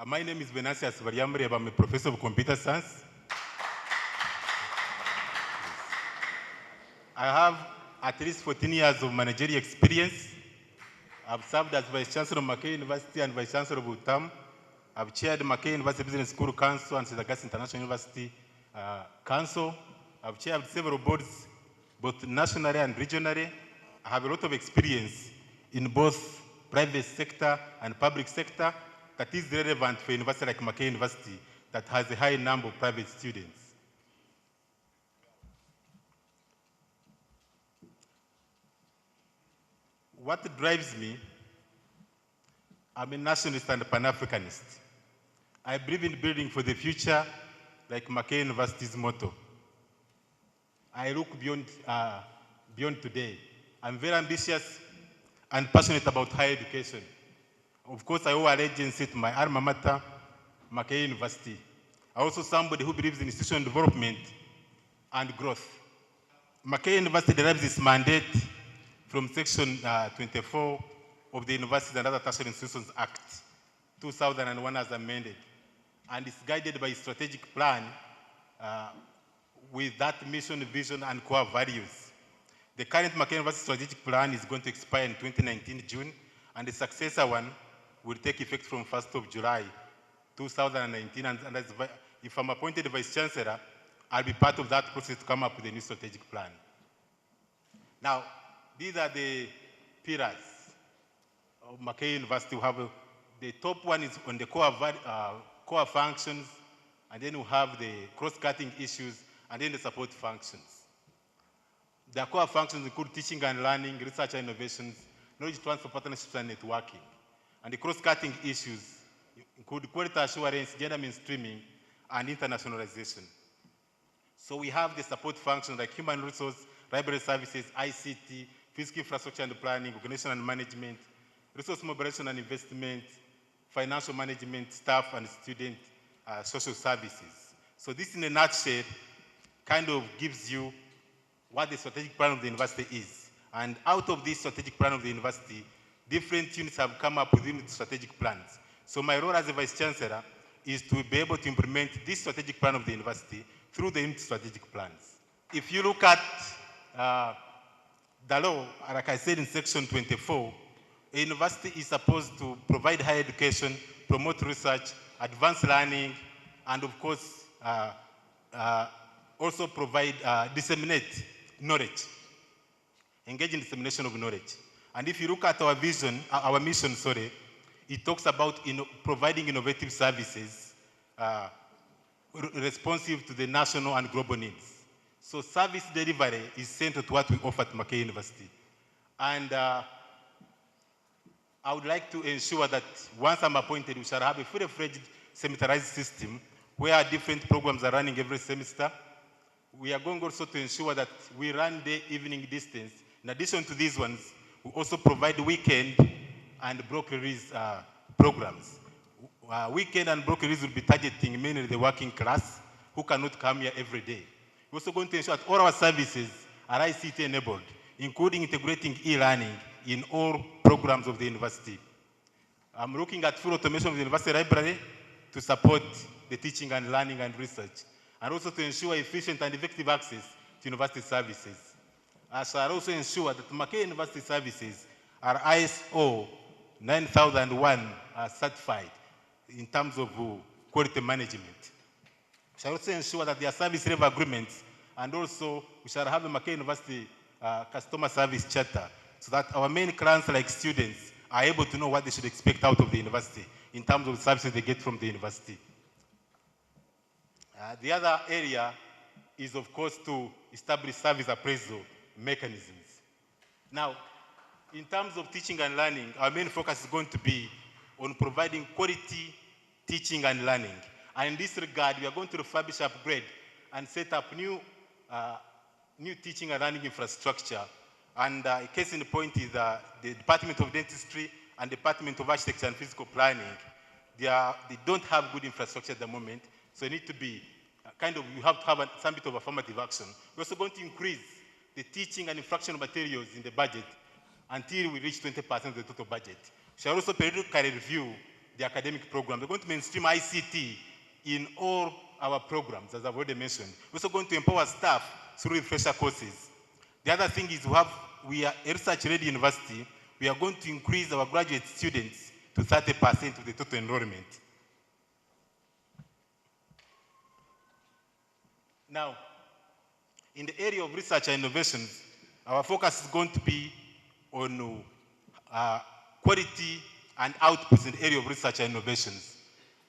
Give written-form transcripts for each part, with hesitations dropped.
My name is Baryamureeba. I'm a professor of computer science. I have at least 14 years of managerial experience. I've served as Vice Chancellor of Mackay University and Vice Chancellor of UTAM. I've chaired Mackay University Business School Council and St. Augustine International University Council. I've chaired several boards, both nationally and regionally. I have a lot of experience in both private sector and public sector that is relevant for a university like Mackay University that has a high number of private students. What drives me? I'm a nationalist and a Pan-Africanist. I believe in building for the future, like Mackay University's motto. I look beyond today. I'm very ambitious and passionate about higher education. Of course, I owe allegiance to my alma mater, Mackay University. I'm also somebody who believes in institutional development and growth. Mackay University derives its mandate from Section 24 of the Universities and Other Tertiary Institutions Act, 2001 as amended. And it's guided by a strategic plan with that mission, vision, and core values. The current Mackay University strategic plan is going to expire in 2019 June, and the successor one will take effect from 1st of July 2019. And if I'm appointed Vice Chancellor, I'll be part of that process to come up with a new strategic plan. Now, these are the pillars of Mackay University. We have the top one is on the core functions, and then we have the cross-cutting issues, and then the support functions. The core functions include teaching and learning, research and innovations, knowledge transfer, partnerships, and networking. And the cross-cutting issues include quality assurance, gender mainstreaming, and internationalization. So we have the support functions like human resource, library services, ICT, physical infrastructure and planning, organization and management, resource mobilization and investment, financial management, staff and student social services. So this in a nutshell kind of gives you what the strategic plan of the university is. And out of this strategic plan of the university, different units have come up with unit strategic plans. So my role as a Vice Chancellor is to be able to implement this strategic plan of the university through the unit strategic plans. If you look at the law, like I said in Section 24, a university is supposed to provide higher education, promote research, advance learning, and of course, also provide, disseminate knowledge, engage in dissemination of knowledge. And if you look at our vision, our mission, it talks about providing innovative services responsive to the national and global needs. So service delivery is central to what we offer at Mackay University. And I would like to ensure that once I'm appointed, we shall have a fully-fledged semesterized system where different programs are running every semester. We are going also to ensure that we run day, evening distance. In addition to these ones, we also provide weekend and block release programs. Weekend and block release will be targeting mainly the working class who cannot come here every day. We're also going to ensure that all our services are ICT enabled, including integrating e-learning in all programs of the university. I'm looking at full automation of the university library to support the teaching and learning and research, and also to ensure efficient and effective access to university services. I shall also ensure that Mackay University services are ISO 9001 certified in terms of quality management. We shall also ensure that there are service level agreements, and also we shall have a Mackay University customer service charter so that our main clients like students are able to know what they should expect out of the university in terms of the services they get from the university. The other area is, of course, to establish service appraisal mechanisms. Now, in terms of teaching and learning, our main focus is going to be on providing quality teaching and learning. And in this regard, we are going to refurbish, upgrade, and set up new teaching and learning infrastructure. And a case in point is the Department of Dentistry and Department of Architecture and Physical Planning. They don't have good infrastructure at the moment, so it needs to be you have to have some bit of affirmative action. We're also going to increase the teaching and instructional materials in the budget until we reach 20% of the total budget. We shall also periodically review the academic program. We're going to mainstream ICT in all our programs, as I've already mentioned. We're also going to empower staff through refresher courses. The other thing is we are a research-ready university. We are going to increase our graduate students to 30% of the total enrollment. Now, in the area of research and innovations, our focus is going to be on quality and outputs in the area of research and innovations.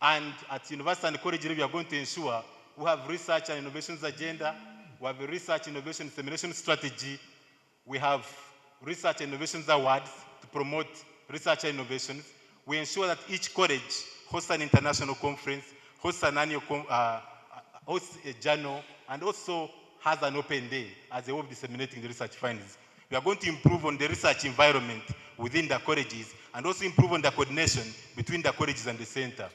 And at university and college level, we are going to ensure we have research and innovations agenda, we have a research innovation dissemination strategy, we have research and innovations awards to promote research and innovations. We ensure that each college hosts an international conference, hosts an annual hosts a journal, and also has an open day as a way of disseminating the research findings. We are going to improve on the research environment within the colleges and also improve on the coordination between the colleges and the center.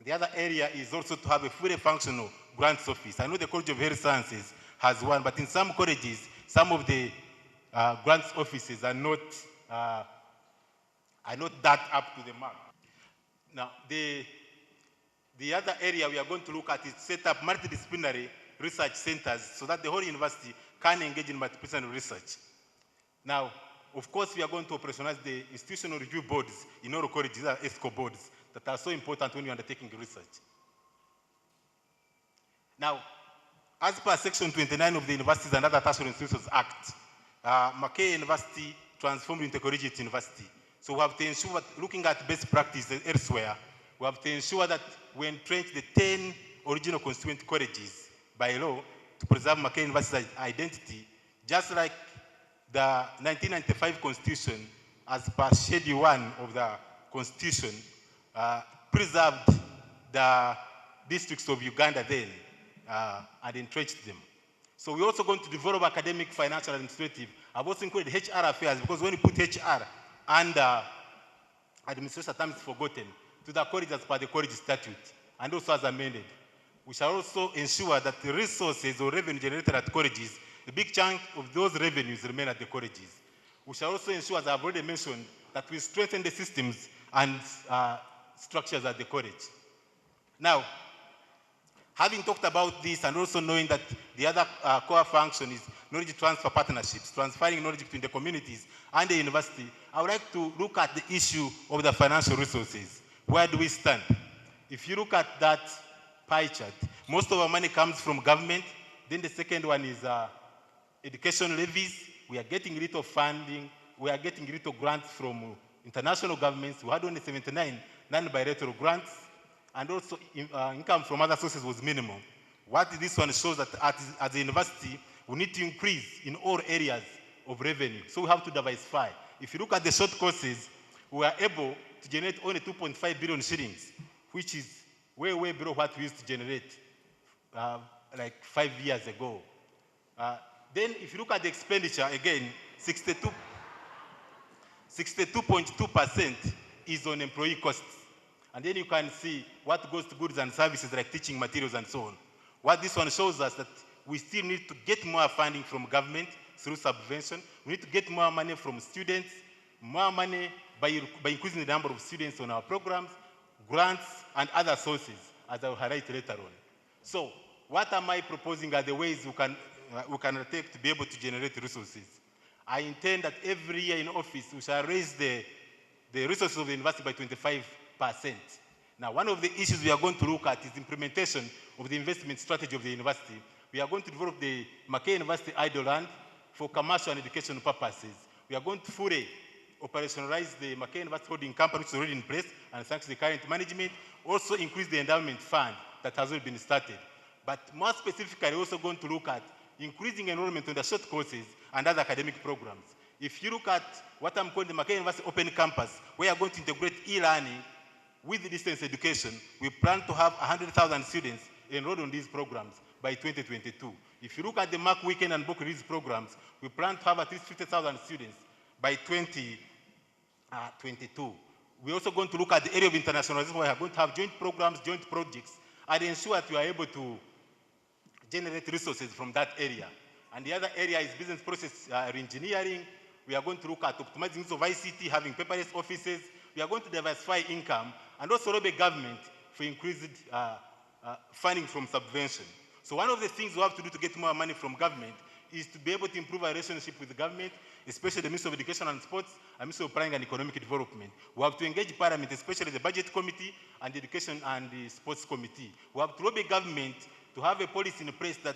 The other area is also to have a fully functional grants office. I know the College of Health Sciences has one, but in some colleges, some of the grants offices are not that up to the mark. Now, the other area we are going to look at is set up multidisciplinary research centers so that the whole university can engage in multidisciplinary research. Now, of course, we are going to operationalize the institutional review boards in all colleges, these are ESCO boards, that are so important when you're undertaking research. Now, as per Section 29 of the Universities and Other Tertiary Institutions Act, Mackay University transformed into a collegiate university. So we have to ensure that, looking at best practices elsewhere, we have to ensure that we entrench the 10 original constituent colleges by law to preserve Mackay University's identity, just like the 1995 Constitution, as per Schedule 1 of the Constitution, preserved the districts of Uganda then and entrenched them. So we're also going to develop academic, financial, and administrative. I've also included HR affairs, because when you put HR under administration, sometimes it's forgotten, to the college as per the college statute, and also as amended. We shall also ensure that the resources or revenue generated at colleges, a big chunk of those revenues remain at the colleges. We shall also ensure, as I've already mentioned, that we strengthen the systems and structures at the college. Now, having talked about this and also knowing that the other core function is knowledge transfer partnerships, transferring knowledge between the communities and the university, I would like to look at the issue of the financial resources. Where do we stand? If you look at that pie chart, most of our money comes from government. Then the second one is education levies. We are getting little funding. We are getting little grants from international governments. We had only 79 non-bilateral grants. And also income from other sources was minimal. What this one shows that as a university, we need to increase in all areas of revenue. So we have to diversify. If you look at the short courses, we are able to generate only 2.5 billion shillings, which is way, way below what we used to generate like 5 years ago. Then if you look at the expenditure, again, 62.2% is on employee costs. And then you can see what goes to goods and services like teaching materials and so on. What this one shows us that we still need to get more funding from government through subvention. We need to get more money from students, more money by increasing the number of students on our programs, grants, and other sources, as I will highlight later on. So what am I proposing are the ways we can take to be able to generate resources? I intend that every year in office, we shall raise the resources of the university by 25%. Now, one of the issues we are going to look at is implementation of the investment strategy of the university. We are going to develop the Mackay University idle land for commercial and educational purposes. We are going to fully operationalize the Mackay University holding company, which is already in place, and thanks to the current management, also increase the endowment fund that has already been started. But more specifically, we're also going to look at increasing enrollment on the short courses and other academic programs. If you look at what I'm calling the Mackay University Open Campus, we are going to integrate e-learning with distance education. We plan to have 100,000 students enrolled on these programs by 2022. If you look at the Mac Weekend and Book Release programs, we plan to have at least 50,000 students by 2022. We're also going to look at the area of internationalization, where we are going to have joint programs, joint projects, and ensure that we are able to generate resources from that area. And the other area is business process engineering. We are going to look at optimizing use of ICT, having paperless offices, We are going to diversify income and also lobby government for increased funding from subvention. So one of the things we have to do to get more money from government is to be able to improve our relationship with the government, especially the Ministry of Education and Sports and Ministry of Planning and Economic Development. We have to engage Parliament, especially the Budget Committee and the Education and the Sports Committee. We have to lobby government to have a policy in place that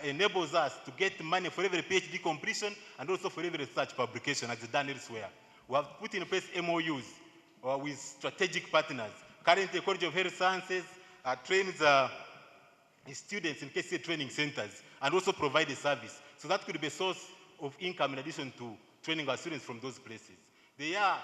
enables us to get money for every PhD completion and also for every research publication as done elsewhere. We have put in place MOUs with strategic partners. Currently, the College of Health Sciences trains students in KCA training centers and also provide a service. So that could be a source of income in addition to training our students from those places. There are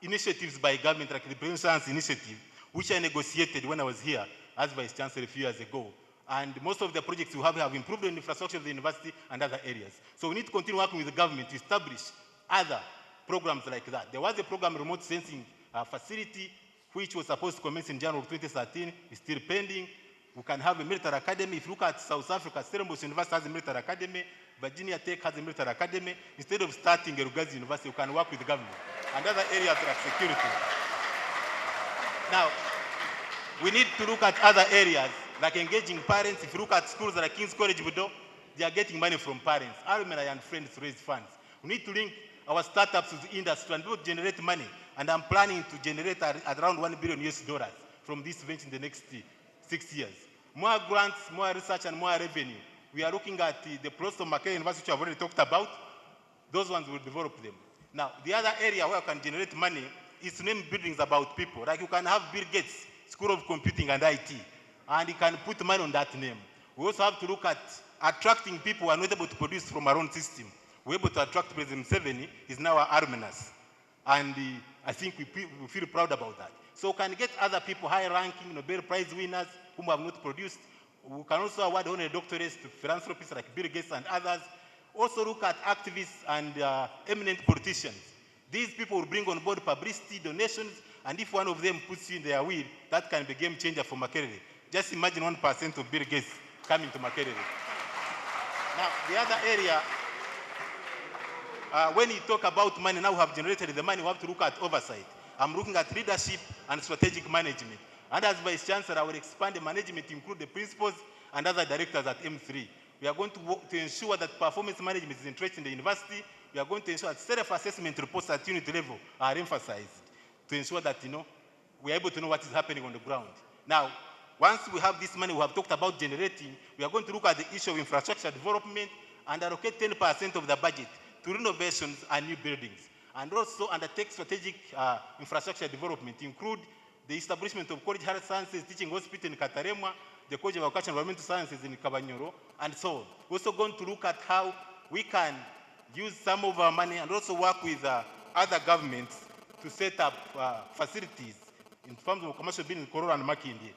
initiatives by government like the Brain Science Initiative, which I negotiated when I was here as Vice Chancellor a few years ago. And most of the projects we have improved the infrastructure of the university and other areas. So we need to continue working with the government to establish other programs like that. There was a program, remote sensing facility, which was supposed to commence in January of 2013. It's still pending. We can have a military academy. If you look at South Africa, Stellenbosch University has a military academy. Virginia Tech has a military academy. Instead of starting a Rugazi University, you can work with the government and other areas like security. Now, we need to look at other areas like engaging parents. If you look at schools like King's College Budo, they are getting money from parents. Alumni and friends raise funds. We need to link our startups with the industry and both generate money. And I'm planning to generate around $1 billion from this venture in the next 6 years. More grants, more research, and more revenue. We are looking at the process of Makerere University, which I've already talked about. Those ones will develop them. Now, the other area where I can generate money is to name buildings about people. Like you can have Bill Gates School of Computing and IT, and you can put money on that name. We also have to look at attracting people who are not able to produce from our own system. We're able to attract President Museveni, is now our alumnus. And I think we feel proud about that. So we can get other people, high-ranking Nobel Prize winners whom have not produced. We can also award honorary doctorates to philanthropists like Bill Gates and others. Also look at activists and eminent politicians. These people will bring on board publicity, donations, and if one of them puts you in their will, that can be a game changer for Makerere. Just imagine 1% of Bill Gates coming to Makerere. Now, the other area, when you talk about money, now we have generated the money, we have to look at oversight. I'm looking at leadership and strategic management. And as Vice Chancellor, I will expand the management to include the principals and other directors at M3. We are going to work to ensure that performance management is entrenched in the university. We are going to ensure that self-assessment reports at unit level are emphasized to ensure that, we are able to know what is happening on the ground. Now, once we have this money we have talked about generating, we are going to look at the issue of infrastructure development and allocate 10% of the budget to renovations and new buildings. And also undertake strategic infrastructure development, include the establishment of College Health Sciences Teaching Hospital in Kataremwa, the College of Agriculture and Environmental Sciences in Kabanyoro, and so on. We're also going to look at how we can use some of our money and also work with other governments to set up facilities in terms of commercial building in Kororo and Makindi.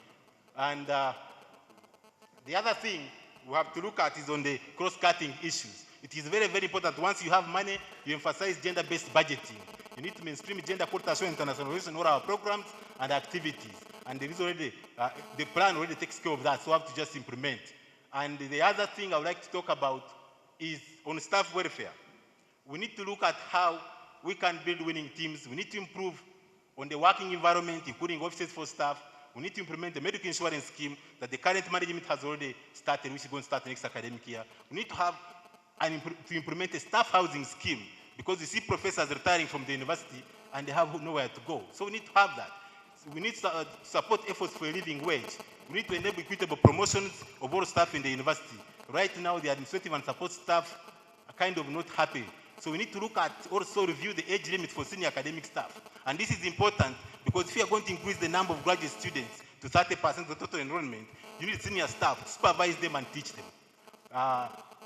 And the other thing we have to look at is on the cross-cutting issues. It is very, very important. Once you have money, you emphasize gender-based budgeting. You need to mainstream gender quotation and internationalization in all our programs and activities. And there is already, the plan already takes care of that, so we have to just implement. And the other thing I would like to talk about is on staff welfare. We need to look at how we can build winning teams. We need to improve on the working environment, including offices for staff. We need to implement the medical insurance scheme that the current management has already started, which is going to start next academic year. We need to have to implement a staff housing scheme because you see professors retiring from the university and they have nowhere to go. So we need to have that. So we need to support efforts for a living wage. We need to enable equitable promotions of all staff in the university. Right now, the administrative and support staff are kind of not happy. So we need to look at also review the age limit for senior academic staff. And this is important because if you are going to increase the number of graduate students to 30% of the total enrollment, you need senior staff to supervise them and teach them.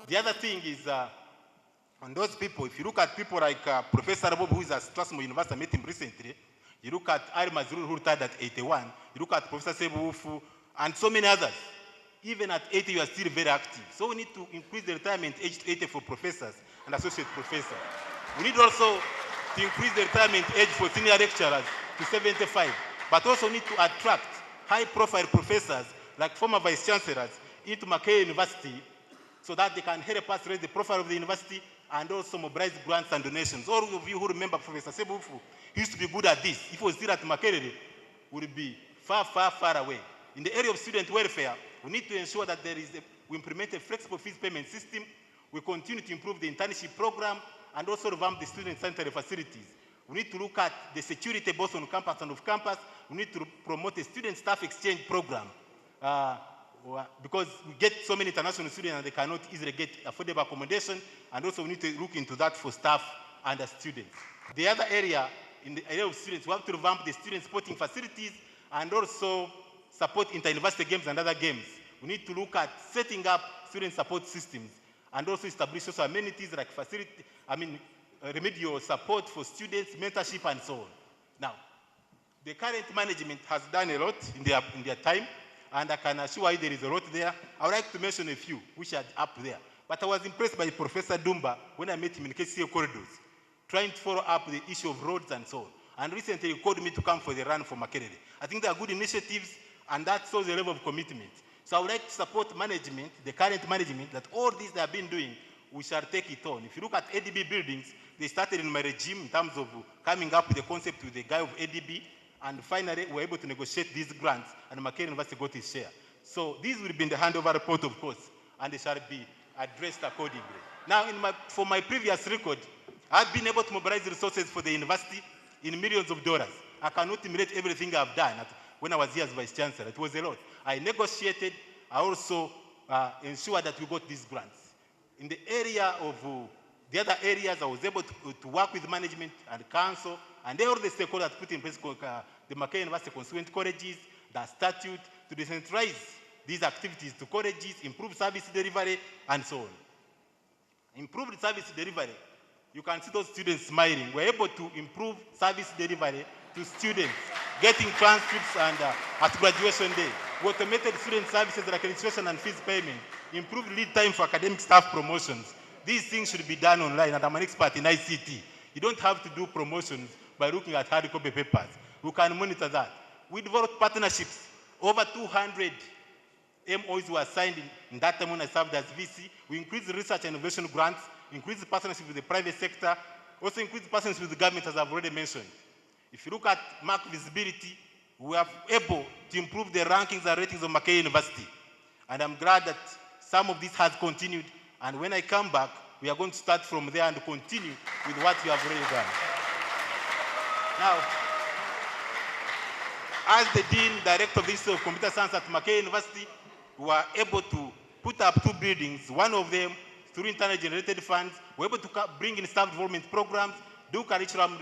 The other thing is, on those people, if you look at people like Professor Bob, who is at Strasbourg University, I met him recently. You look at Ari Mazrul, who retired at 81. You look at Professor Sebu Ufu, and so many others. Even at 80, you are still very active. So we need to increase the retirement age to 80 for professors and associate professors. We need also to increase the retirement age for senior lecturers to 75, but also need to attract high-profile professors like former vice chancellors into Makerere University so that they can help us raise the profile of the university and also mobilize grants and donations. All of you who remember Professor Sebufu, he used to be good at this. If he was still at Makerere, would be far, far, far away. In the area of student welfare, we need to ensure that we implement a flexible fees payment system. We continue to improve the internship program and also revamp the student sanitary facilities. We need to look at the security both on campus and off campus. We need to promote a student staff exchange program because we get so many international students and they cannot easily get affordable accommodation, and also we need to look into that for staff and the students. The other area, in the area of students, we have to revamp the student sporting facilities and also support inter-university games and other games. We need to look at setting up student support systems and also establish social amenities like remedial support for students, mentorship, and so on. Now, the current management has done a lot in their time, and I can assure you there is a lot there. I would like to mention a few which are up there. But I was impressed by Professor Dumba when I met him in KCA corridors, trying to follow up the issue of roads and so on. And recently he called me to come for the run for Makerere. I think they are good initiatives, and that shows the level of commitment. So I would like to support management, the current management, that all this they have been doing, we shall take it on. If you look at ADB buildings, they started in my regime in terms of coming up with the concept with the guy of ADB, and finally we were able to negotiate these grants, and Makerere University got its share. So these will be in the handover report, of course, and they shall be addressed accordingly. Now, for my previous record, I've been able to mobilize resources for the university in millions of dollars. I cannot enumerate everything I've done. When I was here as Vice Chancellor, it was a lot. I negotiated. I also ensured that we got these grants. In the area of the other areas, I was able to work with management and council and all the stakeholders put in place the Makerere University constituent colleges, the statute, to decentralize these activities to colleges, improve service delivery, and so on. Improved service delivery, you can see those students smiling. We're able to improve service delivery to students, getting transcripts and at graduation day. We automated student services like registration and fees payment, improved lead time for academic staff promotions. These things should be done online, and I'm an expert in ICT. You don't have to do promotions by looking at hard copy papers. We can monitor that. We developed partnerships. Over 200 MOUs were signed in that time when I served as VC. We increased research and innovation grants, increased partnership with the private sector, also increased partnership with the government, as I've already mentioned. If you look at mark visibility, we are able to improve the rankings and ratings of Makerere University. And I'm glad that some of this has continued. And when I come back, we are going to start from there and continue with what we have already done. Now, as the Dean Director of the Institute of Computer Science at Makerere University, we were able to put up 2 buildings. One of them, through internally generated funds, we were able to bring in staff development programs, do curriculum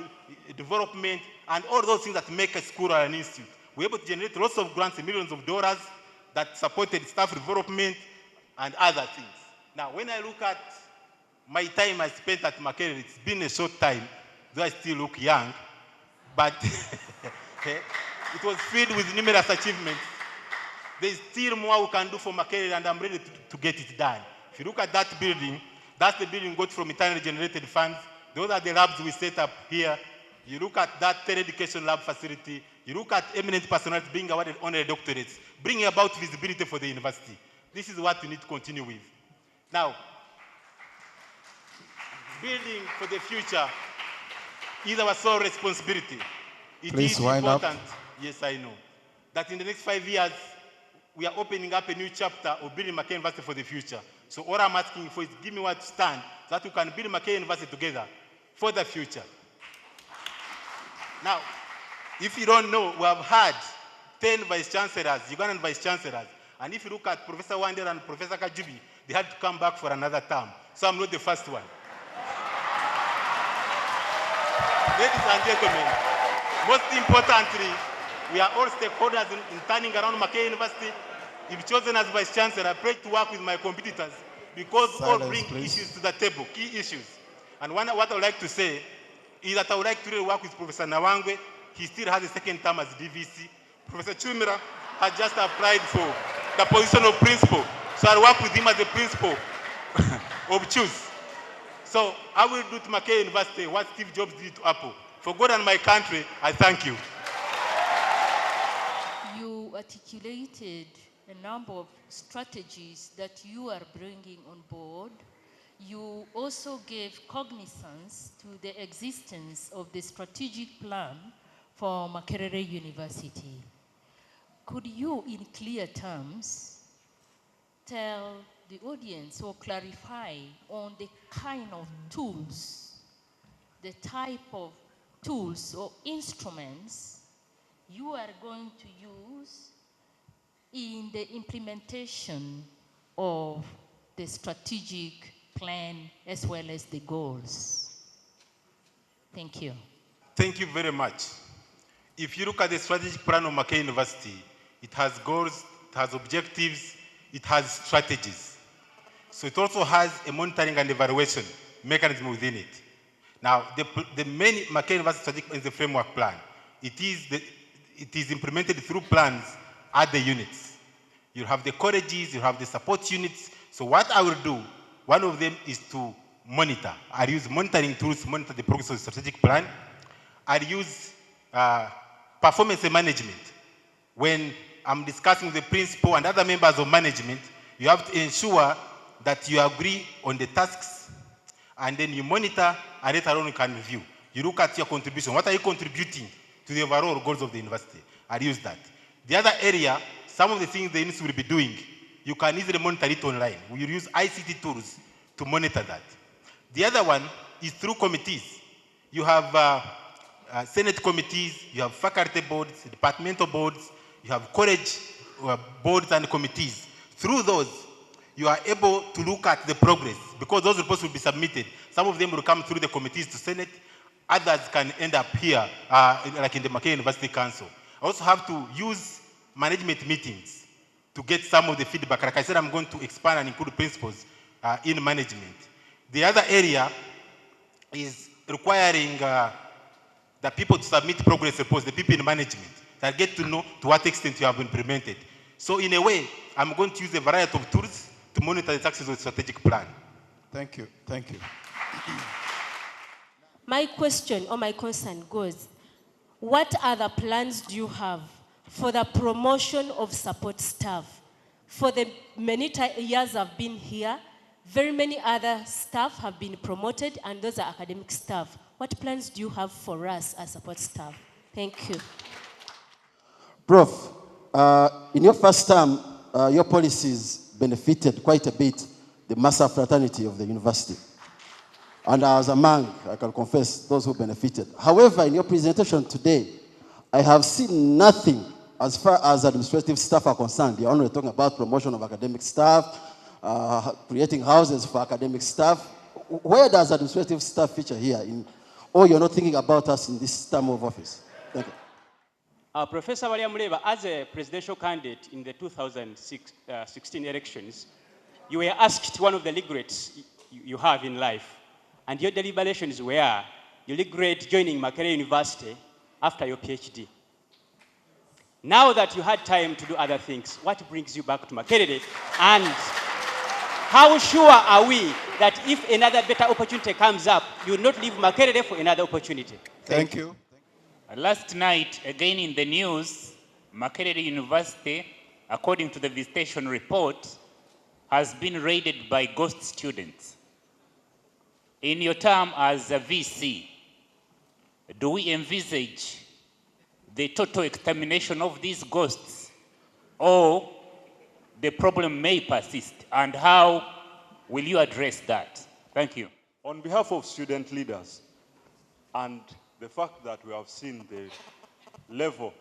development, and all those things that make a school or an institute. We were able to generate lots of grants in millions of dollars that supported staff development and other things. Now, when I look at my time I spent at Makerere, it's been a short time, though I still look young, but it was filled with numerous achievements. There's still more we can do for Makerere, and I'm ready to get it done. If you look at that building, that's the building got from internally generated funds. Those are the labs we set up here. You look at that tele-education lab facility. You look at eminent personalities being awarded honorary doctorates, bringing about visibility for the university. This is what we need to continue with. Now, building for the future is our sole responsibility. It Please is wind up. important, yes, I know, that in the next 5 years, we are opening up a new chapter of building Makerere University for the future. So all I'm asking for is give me what to stand so that we can build Makerere University together for the future. Now, if you don't know, we have had 10 vice-chancellors, Ugandan vice-chancellors. And if you look at Professor Wandera and Professor Kajubi, they had to come back for another term. So I'm not the first one. Ladies and gentlemen, most importantly, we are all stakeholders in turning around Makerere University. If chosen as Vice-Chancellor, I pray to work with my competitors because all bring issues to the table, key issues. And what I would like to say is that I would like to really work with Professor Nawangwe. He still has a second term as DVC. Professor Chumira has just applied for the position of principal. So I'll work with him as the principal of choose. So I will do to Makerere University what Steve Jobs did to Apple. For God and my country, I thank you. You articulated a number of strategies that you are bringing on board. you also gave cognizance to the existence of the strategic plan for Makerere University. Could you, in clear terms, tell the audience or clarify on the kind of tools, the type of tools or instruments you are going to use in the implementation of the strategic plan as well as the goals? Thank you. Thank you very much. If you look at the strategic plan of Makerere University, it has goals, it has objectives, it has strategies. So it also has a monitoring and evaluation mechanism within it. Now, the main Makerere University strategic is the framework plan. It is implemented through plans at the units. You have the colleges, you have the support units. So what I will do, one of them is to monitor. I'll use monitoring tools to monitor the progress of the strategic plan. I'll use performance management. When I'm discussing with the principal and other members of management, you have to ensure that you agree on the tasks, and then you monitor, and later on you can review. You look at your contribution. What are you contributing to the overall goals of the university? I'll use that. The other area, some of the things the university will be doing, you can easily monitor it online. We will use ICT tools to monitor that. The other one is through committees. You have Senate committees, you have faculty boards, departmental boards, you have college boards and committees. Through those, you are able to look at the progress, because those reports will be submitted. Some of them will come through the committees to Senate, others can end up here, like in the Makerere University Council. I also have to use management meetings to get some of the feedback. Like I said, I'm going to expand and include principles in management. The other area is requiring the people to submit progress reports, the people in management, that get to know to what extent you have implemented. So in a way, I'm going to use a variety of tools to monitor the success of the strategic plan. Thank you. Thank you. My question or my concern goes, what other plans do you have for the promotion of support staff? For the many years I've been here, very many other staff have been promoted, and those are academic staff. What plans do you have for us as support staff? Thank you. Prof, in your first term, your policies benefited quite a bit the master fraternity of the university. And I was among, I can confess, those who benefited. However, in your presentation today, I have seen nothing as far as administrative staff are concerned. You're only talking about promotion of academic staff, creating houses for academic staff. Where does administrative staff feature here? Or you're not thinking about us in this term of office? Thank you. Professor Baryamureeba, as a presidential candidate in the 2016 elections, you were asked one of the regrets you have in life, and your deliberations were you regret joining Makerere University after your PhD. Now that you had time to do other things, what brings you back to Makerere? And how sure are we that if another better opportunity comes up, you will not leave Makerere for another opportunity? Thank you. Last night, again in the news, Makerere University, according to the visitation report, has been raided by ghost students. In your term as a VC, do we envisage the total extermination of these ghosts, or the problem may persist, and how will you address that? Thank you. On behalf of student leaders, and the fact that we have seen the level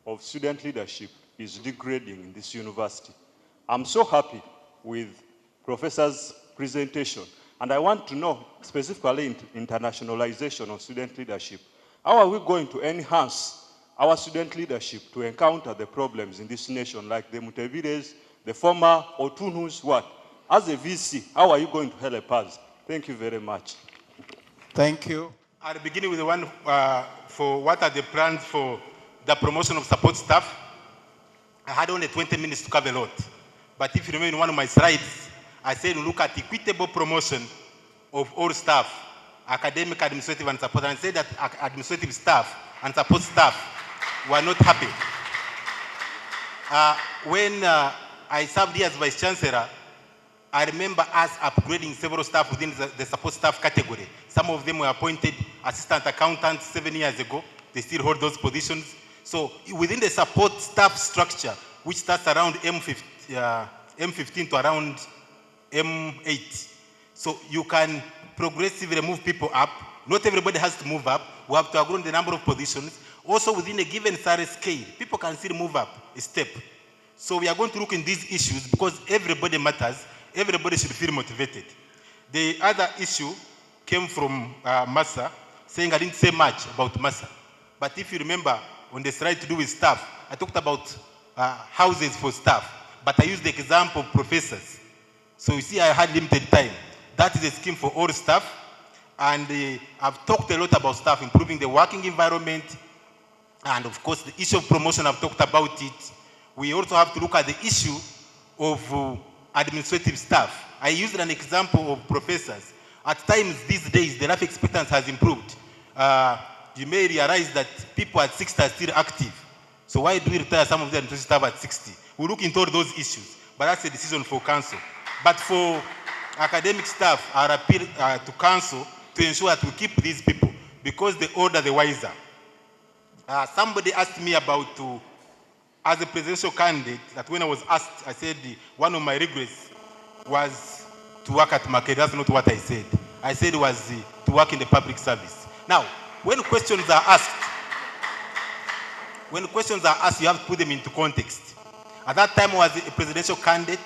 of student leadership is degrading in this university, I'm so happy with Professor's presentation. And I want to know specifically internationalization of student leadership. How are we going to enhance our student leadership to encounter the problems in this nation, like the Mutebires, the former Otunus, what? As a VC, how are you going to help us? Thank you very much. Thank you. I'll begin with the one for what are the plans for the promotion of support staff. I had only 20 minutes to cover a lot. But if you remember in one of my slides, I said look at equitable promotion of all staff, academic, administrative, and support. And I said that administrative staff and support staff were not happy. When I served here as Vice Chancellor, I remember us upgrading several staff within the support staff category. Some of them were appointed assistant accountants 7 years ago. They still hold those positions. So within the support staff structure, which starts around M15 to around M8, so you can progressively move people up. Not everybody has to move up. We have to outgrow the number of positions. Also within a given salary scale, people can still move up a step. So we are going to look in these issues because everybody matters. Everybody should feel motivated. The other issue came from Massa, saying I didn't say much about Massa. But if you remember, on the slide to do with staff, I talked about houses for staff, but I used the example of professors. So you see, I had limited time. That is a scheme for all staff. And I've talked a lot about staff, improving the working environment. And of course, the issue of promotion, I've talked about it. We also have to look at the issue of administrative staff. I used an example of professors. At times these days, the life expectancy has improved. You may realize that people at 60 are still active. So why do we retire some of the administrative staff at 60? We look into all those issues, but that's a decision for council. But for academic staff, I appeal to council to ensure that we keep these people, because the older, the wiser. Somebody asked me about, as a presidential candidate, that when I was asked, I said one of my regrets was to work at Makerere. That's not what I said. I said it was to work in the public service. Now, when questions are asked, you have to put them into context. At that time, I was a presidential candidate.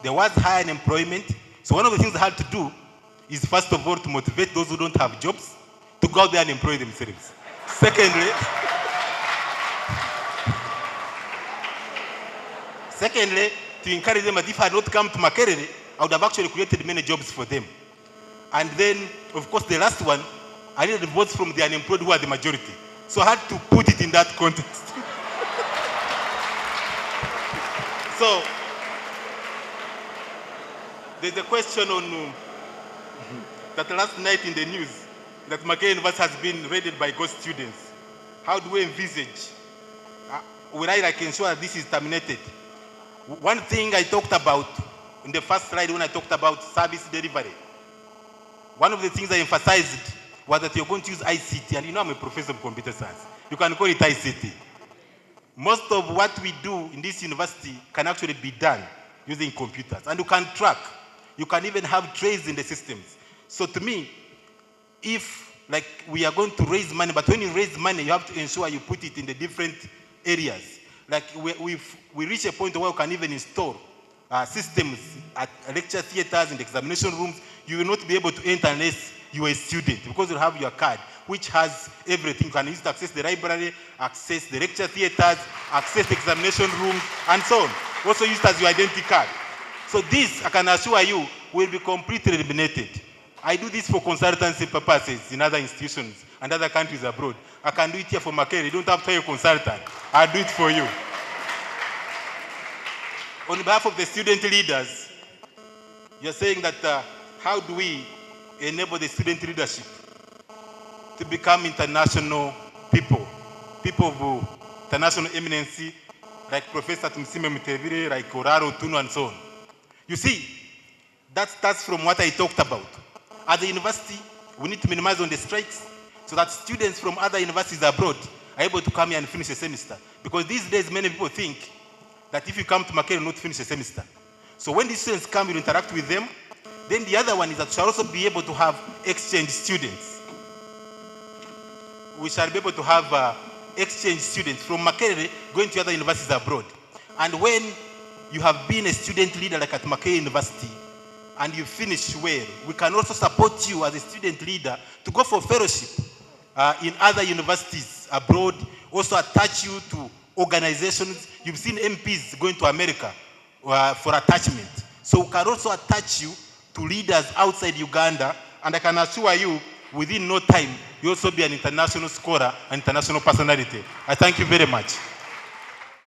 There was high unemployment. So one of the things I had to do is, first of all, to motivate those who don't have jobs to go out there and employ themselves. Secondly, to encourage them that if I had not come to Makerere, I would have actually created many jobs for them. And then, of course, the last one, I needed votes from the unemployed who are the majority. So I had to put it in that context. So, there's a question on that last night in the news that Makerere University has been raided by ghost students. How do we envisage? Will I ensure that this is terminated? One thing I talked about in the first slide when I talked about service delivery, one of the things I emphasized was that you're going to use ICT, and you know I'm a professor of computer science. You can call it ICT. Most of what we do in this university can actually be done using computers, and you can track. You can even have trace in the systems. So to me, if we are going to raise money, but when you raise money, you have to ensure you put it in the different areas. We reach a point where we can even install systems at lecture theaters and examination rooms. You will not be able to enter unless you are a student, because you have your card, which has everything. You can use to access the library, access the lecture theaters, access the examination rooms, and so on. Also used as your identity card. So this, I can assure you, will be completely eliminated. I do this for consultancy purposes in other institutions and other countries abroad. I can do it here for Makerere. You don't have to hire a consultant. I'll do it for you. On behalf of the student leaders, you're saying that how do we enable the student leadership to become international people of international eminency, like Professor Tumsime Mutevire, like Oraro Tunu, and so on. You see, that starts from what I talked about. At the university, we need to minimize on the strikes so that students from other universities abroad are able to come here and finish a semester. Because these days, many people think that if you come to Makerere, you not finish a semester. So when these students come, you interact with them. Then the other one is that we shall also be able to have exchange students. We shall be able to have exchange students from Makerere going to other universities abroad. And when you have been a student leader like at Makerere University, and you finish well, we can also support you as a student leader to go for fellowship in other universities abroad, also attach you to organizations. You've seen MPs going to America for attachment. So we can also attach you to leaders outside Uganda, and I can assure you, within no time, you'll also be an international scholar, an international personality. I thank you very much.